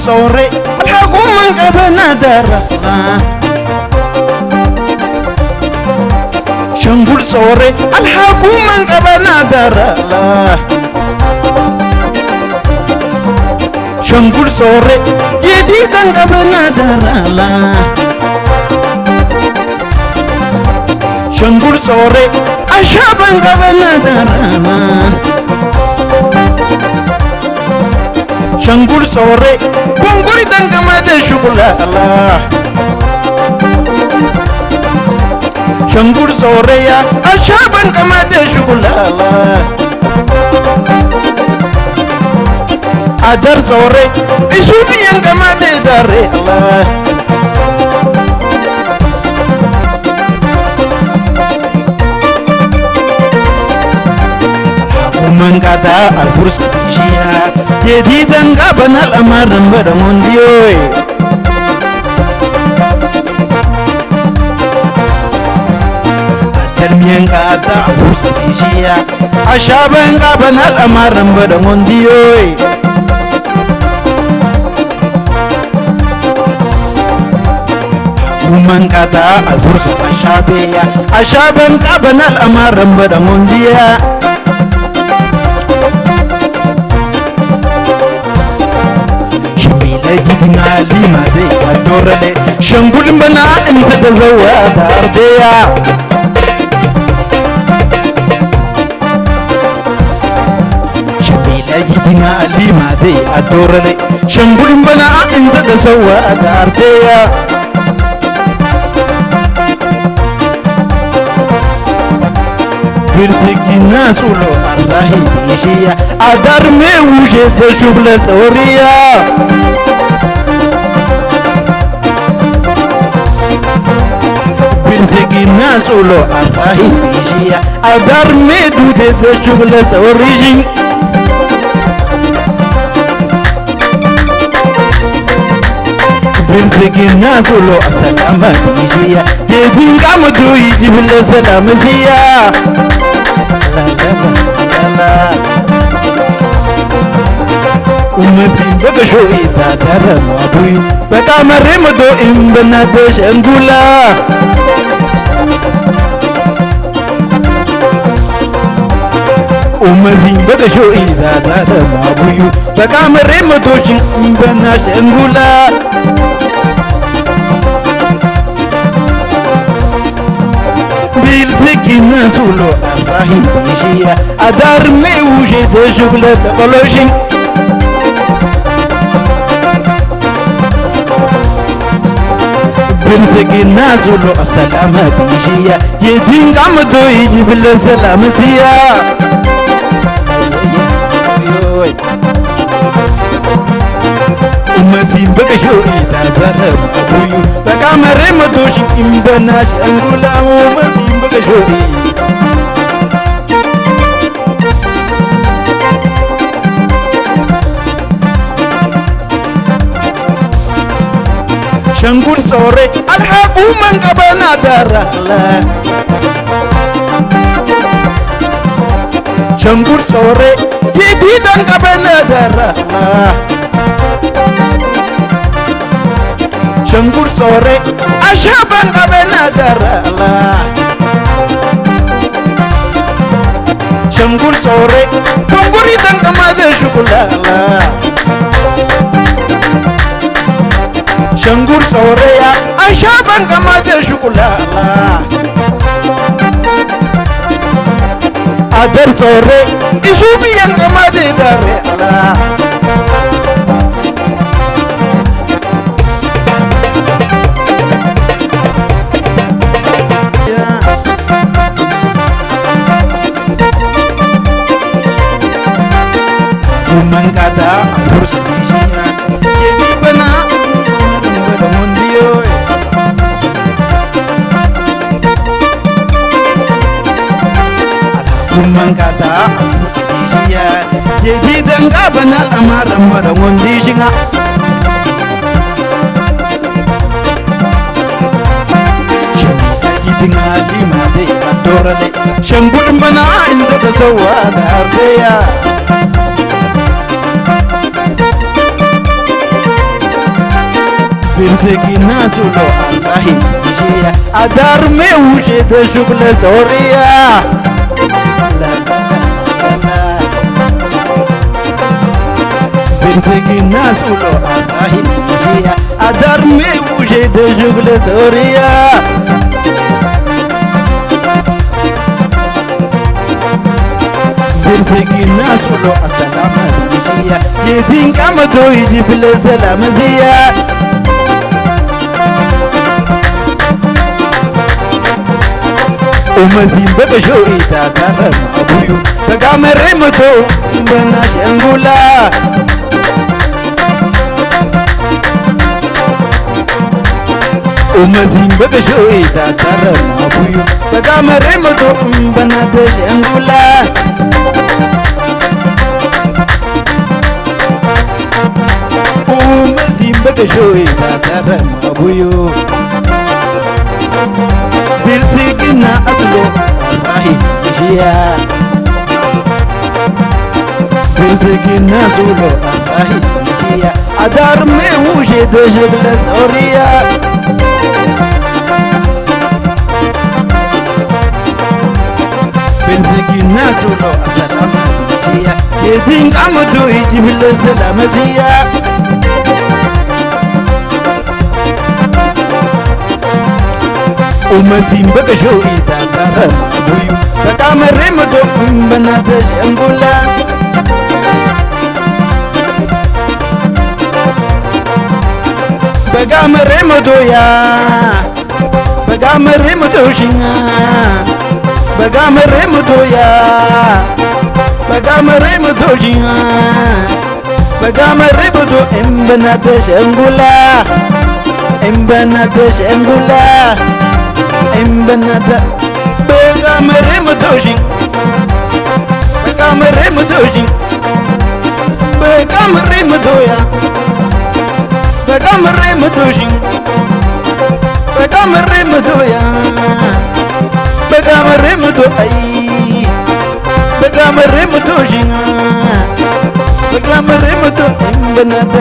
صوري الحكومة من قبنا درا شنقول صوري الحكومة من قبنا درا شنقول صوري جديدا قبنا درا شنقول صوري أشابا قبنا درا شنقول صوري بونغوري دنقما دي شغلا الله شنقول صوري يا أشابا قما دي شغلا الله أدر صوري إشوفي ينقما دي داري الله ومن قطع الفرصة شيئا جديدا قبنا الأمر بدمون ديوي التلمين قطع الفرصة شيئا أشابا قبنا الأمر بدمون ديوي ومن قطع الفرصة أشابا قبنا الأمر بدمون ديوي جدنا لما دي الدور لي شنقول بنا انت تزواد ارضيا شبيلة جدنا لما دي الدور لي شنقول بنا انت تزواد ارضيا برسكنا سولو الله بيشيا ادار مي وجه تشغل ثوريا برسكنا سولو الله بيشيا ادار مي دوده تشغل ثوريجين برسكنا سولو السلام بيشيا يدين قامدو يجيب السلام سيا ومسين بقشو إذا درم أبوي بقى مرمدو إن بنادش أنقولا ومسين بقشو إذا درم أبوي بقى مرمدو إن بناش أنقولا بالسكينة سولو الله بيشيا أدار مي وجد شغلة بلوشين بالسكينة سولو السلام بيشيا يدين قامدو يجيب السلام سيا ومسين بقشو إذا درم أبويو بقى مرمدوش إن بناش أنقولا ومسين بقشو شنقول صوري الحكومة من قبنا دارا شنقول صوري جديدا قبنا دارا شنقول صوري أشابا قبنا دارا شنقول صوري بونغوري دنقما دي شغلا شنقول صوري يا أشابا قما دي شغلا أدر صوري إشوفي ينقما دي داري ومن قطع الفرصة بيشيا يدي بنا بدمون ديوي ومن قطع الفرصة بيشيا يدي دنقا بنا الأمر بدمون ديشيا tingali made adorale shangul bana inda tasawa dardeya ብልጽግና ሱሎ አላሂ ይሽያ አዳርሜ ውሸት ሹክለ ሶሪያ ብልጽግና ሱሎ አላሂ ይሽያ አዳርሜ ውሸት ሹክለ ሶሪያ ብልጽግና ሱሎ አሰላም ይሽያ የድንቃ መቶ ይጅብል ሰላም ዝያ ኡመዚን በቀሾ ኢታታረም አቡዩ በጋመሬ መቶ በናሽ እንጉላ ኡመዚን በቀሾ ኢታታረም አቡዩ በጋመሬ መቶ በናደሽ እንጉላ ኡመዚን በቀሾ ኢታታረም አቡዩ ብልጽግና አስሎ አላሂ ይሽያ ብልጽግና ሱሎ አላሂ ይሽያ አዳርሜ ውሸት ሹክለ ሶሪያ ብልጽግና ሱሎ አሰላም ይሽያ የድንቃ መቶ ይጅብል ሰላም ዝያ ኡመዚን በቀሾ ኢታታረም አቡዩ በቃመሬ መቶ በናተሽ እንጉላ በጋመሬ መቶያ በጋመሬ መቶሽኛ በጋመሬ መቶያ በጋመሬ መቶሽኛ በጋመሬ መቶ በናተሽ እንጉላ በናተሽ እንጉላ እምበናታ በጋመሬ መቶሽኝ በጋመሬ መቶሽኝ በጋመሬ መቶያ በጋመሬ መቶሽኝ በጋመሬ መቶያ በጋመሬ መቶ አይ በጋመሬ መቶሽኝ በጋመሬ መቶ እምበናታ